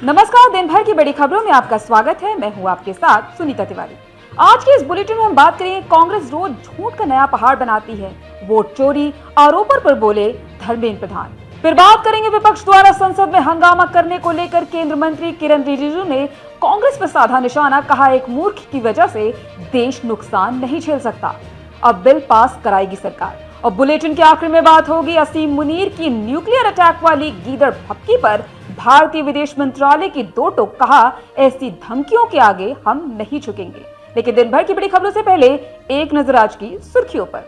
नमस्कार, दिन भर की बड़ी खबरों में आपका स्वागत है। मैं हूं आपके साथ सुनीता तिवारी। आज के इस बुलेटिन में हम बात करेंगे, कांग्रेस रोज झूठ का नया पहाड़ बनाती है, वोट चोरी आरोपों पर बोले धर्मेंद्र प्रधान। फिर बात करेंगे, विपक्ष द्वारा संसद में हंगामा करने को लेकर केंद्र मंत्री किरण रिजिजू ने कांग्रेस पर साधा निशाना, कहा एक मूर्ख की वजह से देश नुकसान नहीं झेल सकता, अब बिल पास कराएगी सरकार। और बुलेटिन के आखिर में बात होगी असीम मुनीर की न्यूक्लियर अटैक वाली गीदड़ भपकी पर भारतीय विदेश मंत्रालय की दो टोक, कहा ऐसी धमकियों के आगे हम नहीं झुकेंगे। लेकिन दिन भर की बड़ी खबरों से पहले एक नजर आज की सुर्खियों पर।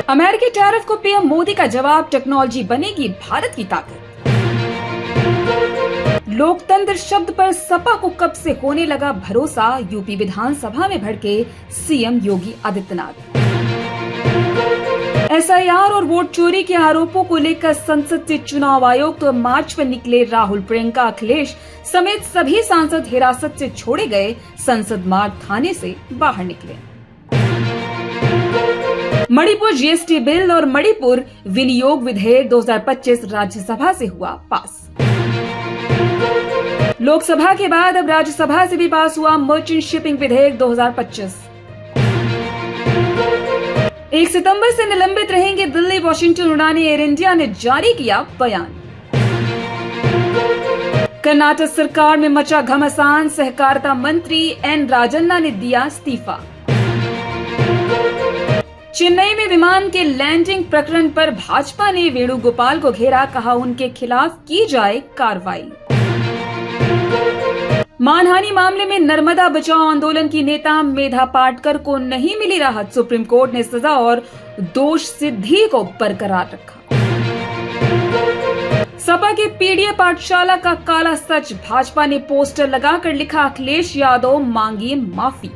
अमेरिकी टैरिफ को पीएम मोदी का जवाब, टेक्नोलॉजी बनेगी भारत की ताकत। लोकतंत्र शब्द पर सपा को कब से होने लगा भरोसा, यूपी विधानसभा में भड़के सीएम योगी आदित्यनाथ। एसआईआर और वोट चोरी के आरोपों को लेकर संसद से चुनाव आयोग तो मार्च पर निकले, राहुल, प्रियंका, अखिलेश समेत सभी सांसद हिरासत से छोड़े गए, संसद मार्ग थाने से बाहर निकले। मणिपुर जीएसटी बिल और मणिपुर विनियोग विधेयक 2025 राज्यसभा से हुआ पास। लोकसभा के बाद अब राज्यसभा से भी पास हुआ मर्चेंट शिपिंग विधेयक 2025। 1 सितंबर से निलंबित रहेंगे दिल्ली वॉशिंगटन उड़ानें, एयर इंडिया ने जारी किया बयान। कर्नाटक सरकार में मचा घमासान, सहकारिता मंत्री एन राजन्ना ने दिया इस्तीफा। चेन्नई में विमान के लैंडिंग प्रकरण पर भाजपा ने वेणुगोपाल को घेरा, कहा उनके खिलाफ की जाए कार्रवाई। मानहानि मामले में नर्मदा बचाओ आंदोलन की नेता मेधा पाटकर को नहीं मिली राहत, सुप्रीम कोर्ट ने सजा और दोष सिद्धि को बरकरार रखा। सपा के पीडीए पाठशाला का काला सच, भाजपा ने पोस्टर लगाकर लिखा, अखिलेश यादव मांगिए माफी।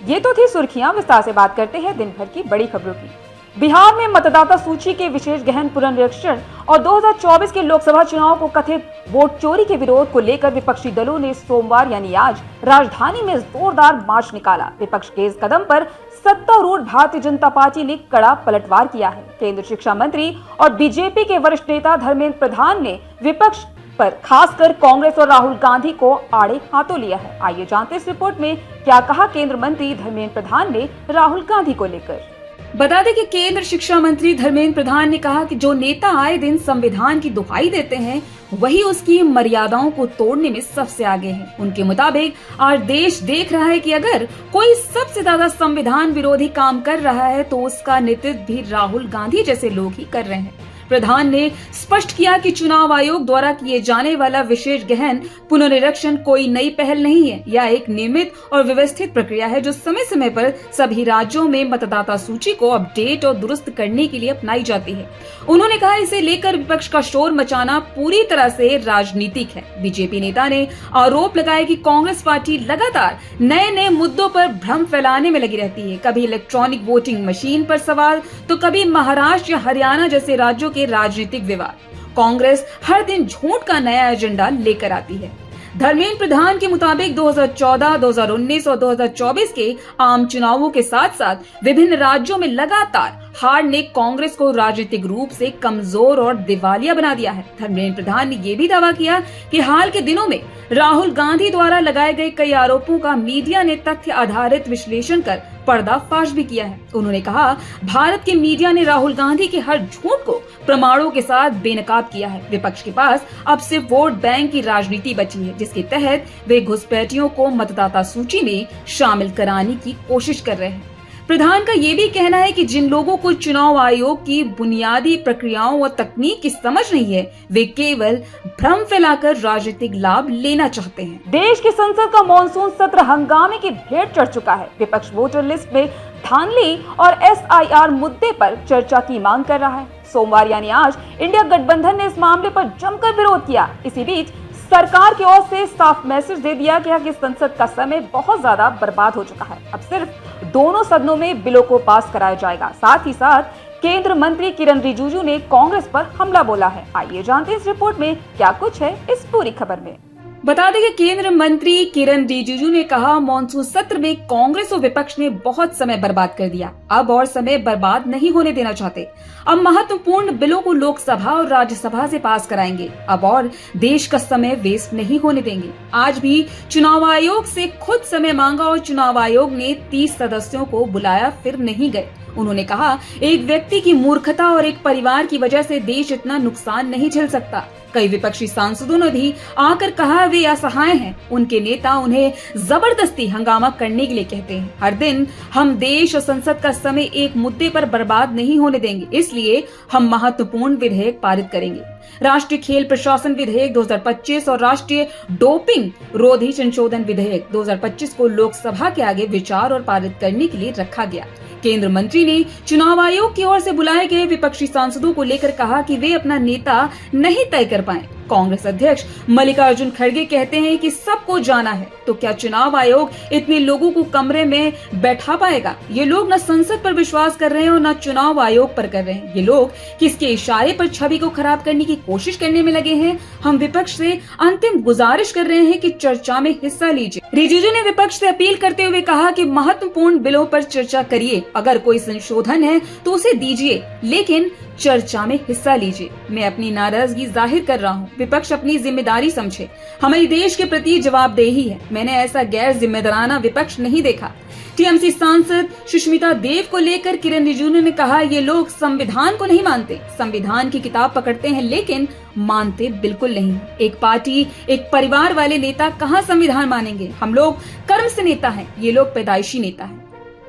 ये तो थी सुर्खियां, विस्तार से बात करते हैं दिन भर की बड़ी खबरों की। बिहार में मतदाता सूची के विशेष गहन पुनरीक्षण और 2024 के लोकसभा चुनाव को कथित वोट चोरी के विरोध को लेकर विपक्षी दलों ने सोमवार यानी आज राजधानी में जोरदार मार्च निकाला। विपक्ष के इस कदम पर सत्तारूढ़ भारतीय जनता पार्टी ने कड़ा पलटवार किया है। केंद्रीय शिक्षा मंत्री और बीजेपी के वरिष्ठ नेता धर्मेंद्र प्रधान ने विपक्ष पर खासकर कांग्रेस और राहुल गांधी को आड़े हाथों लिया है। आइए जानते इस रिपोर्ट में क्या कहा केंद्रीय मंत्री धर्मेंद्र प्रधान ने राहुल गांधी को लेकर। बता दें कि केंद्र शिक्षा मंत्री धर्मेंद्र प्रधान ने कहा कि जो नेता आए दिन संविधान की दुहाई देते हैं, वही उसकी मर्यादाओं को तोड़ने में सबसे आगे हैं। उनके मुताबिक आज देश देख रहा है कि अगर कोई सबसे ज्यादा संविधान विरोधी काम कर रहा है तो उसका नेतृत्व भी राहुल गांधी जैसे लोग ही कर रहे हैं। प्रधान ने स्पष्ट किया कि चुनाव आयोग द्वारा किए जाने वाला विशेष गहन पुनरीक्षण कोई नई पहल नहीं है, यह एक नियमित और व्यवस्थित प्रक्रिया है जो समय समय पर सभी राज्यों में मतदाता सूची को अपडेट और दुरुस्त करने के लिए अपनाई जाती है। उन्होंने कहा, इसे लेकर विपक्ष का शोर मचाना पूरी तरह से राजनीतिक है। बीजेपी नेता ने आरोप लगाया कि कांग्रेस पार्टी लगातार नए नए मुद्दों पर भ्रम फैलाने में लगी रहती है, कभी इलेक्ट्रॉनिक वोटिंग मशीन पर सवाल तो कभी महाराष्ट्र या हरियाणा जैसे राज्यों के राजनीतिक विवाद। कांग्रेस हर दिन झूठ का नया एजेंडा लेकर आती है। धर्मेंद्र प्रधान के मुताबिक 2014, 2019 और 2024 के आम चुनावों के साथ साथ विभिन्न राज्यों में लगातार हार ने कांग्रेस को राजनीतिक रूप से कमजोर और दिवालिया बना दिया है। धर्मेंद्र प्रधान ने यह भी दावा किया कि हाल के दिनों में राहुल गांधी द्वारा लगाए गए कई आरोपों का मीडिया ने तथ्य आधारित विश्लेषण कर पर्दाफाश भी किया है। उन्होंने कहा, भारत के मीडिया ने राहुल गांधी के हर झूठ को प्रमाणों के साथ बेनकाब किया है। विपक्ष के पास अब सिर्फ वोट बैंक की राजनीति बची है, जिसके तहत वे घुसपैठियों को मतदाता सूची में शामिल कराने की कोशिश कर रहे हैं। प्रधान का ये भी कहना है कि जिन लोगों को चुनाव आयोग की बुनियादी प्रक्रियाओं और तकनीक की समझ नहीं है, वे केवल भ्रम फैलाकर राजनीतिक लाभ लेना चाहते हैं। देश की संसद का मॉनसून सत्र हंगामे की भेंट चढ़ चुका है। विपक्ष वोटर लिस्ट में धांधली और एसआईआर मुद्दे पर चर्चा की मांग कर रहा है। सोमवार यानी आज इंडिया गठबंधन ने इस मामले पर जमकर विरोध किया। इसी बीच सरकार की ओर से साफ मैसेज दे दिया गया कि संसद का समय बहुत ज्यादा बर्बाद हो चुका है, अब सिर्फ दोनों सदनों में बिलों को पास कराया जाएगा। साथ ही साथ केंद्रीय मंत्री किरण रिजिजू ने कांग्रेस पर हमला बोला है। आइए जानते हैं इस रिपोर्ट में क्या कुछ है इस पूरी खबर में। बता दें कि केंद्र मंत्री किरण रिजिजू ने कहा, मॉनसून सत्र में कांग्रेस और विपक्ष ने बहुत समय बर्बाद कर दिया, अब और समय बर्बाद नहीं होने देना चाहते। अब महत्वपूर्ण बिलों को लोकसभा और राज्यसभा से पास कराएंगे, अब और देश का समय वेस्ट नहीं होने देंगे। आज भी चुनाव आयोग से खुद समय मांगा और चुनाव आयोग ने 30 सदस्यों को बुलाया, फिर नहीं गए। उन्होंने कहा, एक व्यक्ति की मूर्खता और एक परिवार की वजह से देश इतना नुकसान नहीं झेल सकता। कई विपक्षी सांसदों ने भी आकर कहा वे असहाय हैं, उनके नेता उन्हें जबरदस्ती हंगामा करने के लिए कहते हैं। हर दिन हम देश और संसद का समय एक मुद्दे पर बर्बाद नहीं होने देंगे, इसलिए हम महत्वपूर्ण विधेयक पारित करेंगे। राष्ट्रीय खेल प्रशासन विधेयक 2025 और राष्ट्रीय डोपिंग रोधी संशोधन विधेयक 2025 को लोकसभा के आगे विचार और पारित करने के लिए रखा गया। केंद्र मंत्री ने चुनाव आयोग की ओर से बुलाए गए विपक्षी सांसदों को लेकर कहा कि वे अपना नेता नहीं तय कर पाए। कांग्रेस अध्यक्ष मल्लिकार्जुन खड़गे कहते हैं कि सबको जाना है, तो क्या चुनाव आयोग इतने लोगों को कमरे में बैठा पाएगा? ये लोग न संसद पर विश्वास कर रहे हैं और न चुनाव आयोग पर कर रहे हैं। ये लोग किसके इशारे पर छवि को खराब करने की कोशिश करने में लगे हैं? हम विपक्ष से अंतिम गुजारिश कर रहे हैं कि चर्चा में हिस्सा लीजिए। रिजिजू ने विपक्ष से अपील करते हुए कहा कि महत्वपूर्ण बिलों पर चर्चा करिए, अगर कोई संशोधन है तो उसे दीजिए, लेकिन चर्चा में हिस्सा लीजिए। मैं अपनी नाराजगी जाहिर कर रहा हूँ, विपक्ष अपनी जिम्मेदारी समझे, हमारे देश के प्रति जवाबदेही है। मैंने ऐसा गैर जिम्मेदाराना विपक्ष नहीं देखा। टीएमसी सांसद सुष्मिता देव को लेकर किरण रिजिजू ने कहा, ये लोग संविधान को नहीं मानते, संविधान की किताब पकड़ते हैं लेकिन मानते बिल्कुल नहीं। एक पार्टी, एक परिवार वाले नेता कहाँ संविधान मानेंगे? हम लोग कर्म से नेता हैं, ये लोग पैदाइशी नेता हैं।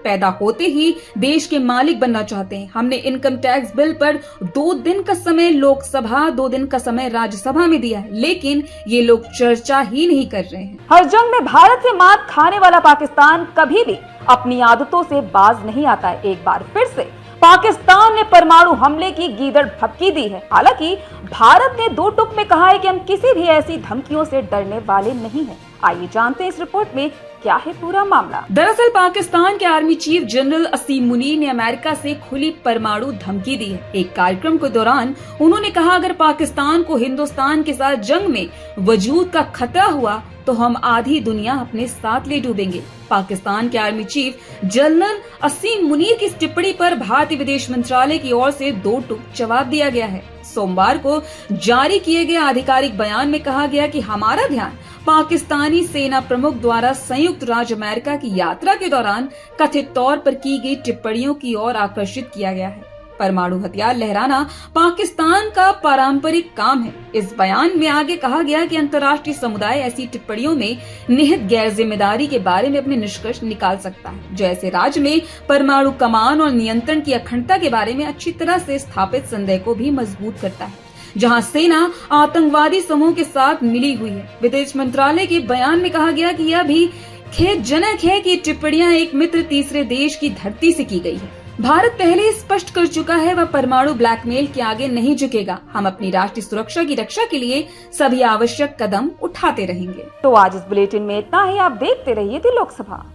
पैदा होते ही देश के मालिक बनना चाहते हैं। हमने इनकम टैक्स बिल पर 2 दिन का समय लोकसभा, 2 दिन का समय राज्यसभा में दिया है, लेकिन ये लोग चर्चा ही नहीं कर रहे हैं। हर जंग में भारत से मात खाने वाला पाकिस्तान कभी भी अपनी आदतों से बाज नहीं आता है। एक बार फिर से पाकिस्तान ने परमाणु हमले की गीदड़ फटकी दी है। हालांकि भारत ने 2 टूक में कहा है कि हम किसी भी ऐसी धमकियों से डरने वाले नहीं हैं। आइए जानते हैं इस रिपोर्ट में क्या है पूरा मामला। दरअसल पाकिस्तान के आर्मी चीफ जनरल असीम मुनीर ने अमेरिका से खुली परमाणु धमकी दी है। एक कार्यक्रम के दौरान उन्होंने कहा, अगर पाकिस्तान को हिंदुस्तान के साथ जंग में वजूद का खतरा हुआ तो हम आधी दुनिया अपने साथ ले डूबेंगे। पाकिस्तान के आर्मी चीफ जनरल असीम मुनीर की इस टिप्पणी पर भारतीय विदेश मंत्रालय की ओर से 2 टूक जवाब दिया गया है। सोमवार को जारी किए गए आधिकारिक बयान में कहा गया कि हमारा ध्यान पाकिस्तानी सेना प्रमुख द्वारा संयुक्त राज्य अमेरिका की यात्रा के दौरान कथित तौर पर की गई टिप्पणियों की ओर आकर्षित किया गया है। परमाणु हथियार लहराना पाकिस्तान का पारंपरिक काम है। इस बयान में आगे कहा गया कि अंतर्राष्ट्रीय समुदाय ऐसी टिप्पणियों में निहित गैर जिम्मेदारी के बारे में अपने निष्कर्ष निकाल सकता है, जैसे राज्य में परमाणु कमान और नियंत्रण की अखंडता के बारे में अच्छी तरह से स्थापित संदेह को भी मजबूत करता है, जहां सेना आतंकवादी समूह के साथ मिली हुई है। विदेश मंत्रालय के बयान में कहा गया कि यह भी खेदजनक है कि टिप्पणियां एक मित्र तीसरे देश की धरती से की गई है। भारत पहले ही स्पष्ट कर चुका है, वह परमाणु ब्लैकमेल के आगे नहीं झुकेगा। हम अपनी राष्ट्रीय सुरक्षा की रक्षा के लिए सभी आवश्यक कदम उठाते रहेंगे। तो आज इस बुलेटिन में इतना ही। आप देखते रहिए दी लोकसभा।